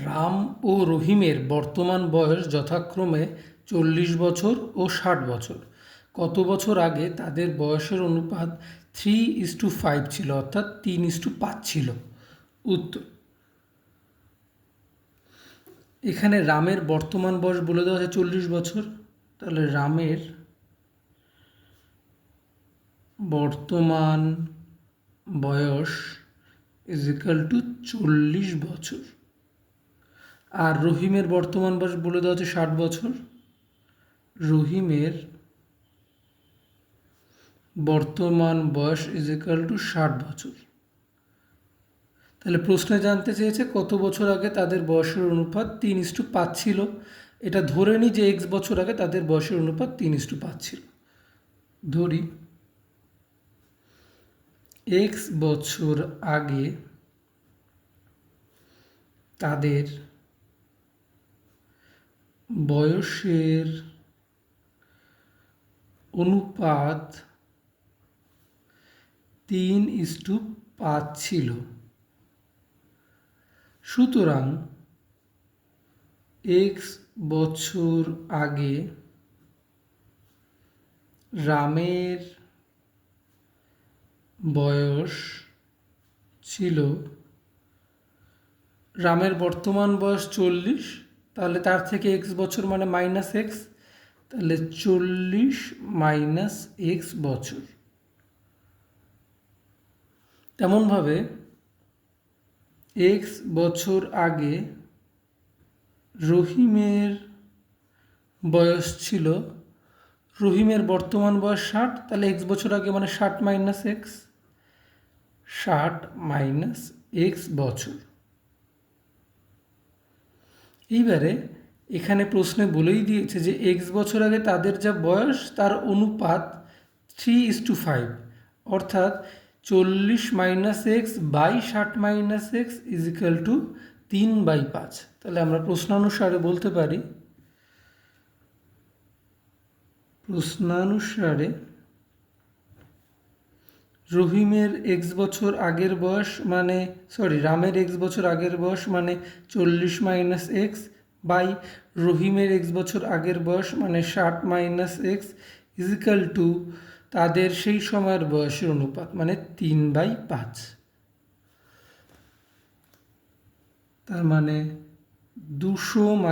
রাম ও রহিমের বর্তমান বয়স যথাক্রমে 40 বছর ও 60 বছর। কত বছর আগে তাদের বয়সের অনুপাত 3:5 ছিল, অর্থাৎ 3:5 ছিল? উত্তর: এখানে রামের বর্তমান বয়স বলে দেওয়া আছে 40 বছর, তাহলে রামের বর্তমান বয়স = 40 বছর। আর রহিমের বর্তমান বয়স বলে দেওয়া হচ্ছে 60 বছর। রহিমের বর্তমান বয়স = 60 বছর। তাহলে প্রশ্নে জানতে চেয়েছে কত বছর আগে তাদের বয়সের অনুপাত 3:5 ছিল। এটা ধরে নিই যে x বছর আগে তাদের বয়সের অনুপাত 3:5 ছিল। ধরি x বছর আগে তাদের বয়সের অনুপাত 3:5 ছিল। সুতরাং x বছর আগে রামের বয়স ছিল, রামের বর্তমান বয়স 40, তাহলে তার থেকে x বছর মানে -x, তাহলে 40 - x বছর। তেমনভাবে x বছর আগে রহিমের বয়স ছিল, রহিমের বর্তমান বয়স 60, তাহলে x বছর আগে মানে 60 - x, 60 - x বছর। এইবারে এখানে প্রশ্নে বলেই দিয়েছে যে x বছর আগে তাদের যা বয়স তার অনুপাত 3:5, অর্থাৎ 40 - x বাই 60 - x = 3/5। তাহলে আমরা প্রশ্নানুসারে বলতে পারি, রহিমের x বছর আগের বয়স মানে রামের x বছর আগের বয়স মানে 40 - x বাই রহিমের x বছর আগের বয়স মানে 60 - x = তাদের সেই সময়ের বয়সের অনুপাত মানে 3/5। তার মানে 200 -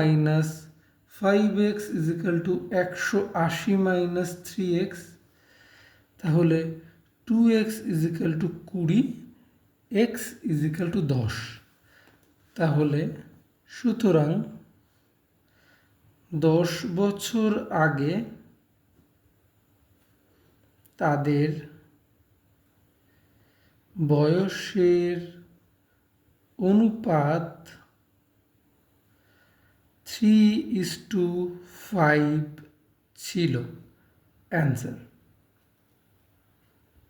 5x = 180 - 3x। তাহলে 2x = 20, x = 10। তাহলে সুতরাং 10 বছর আগে তাদের বয়সের অনুপাত 3:5 ছিল। অ্যান্সার।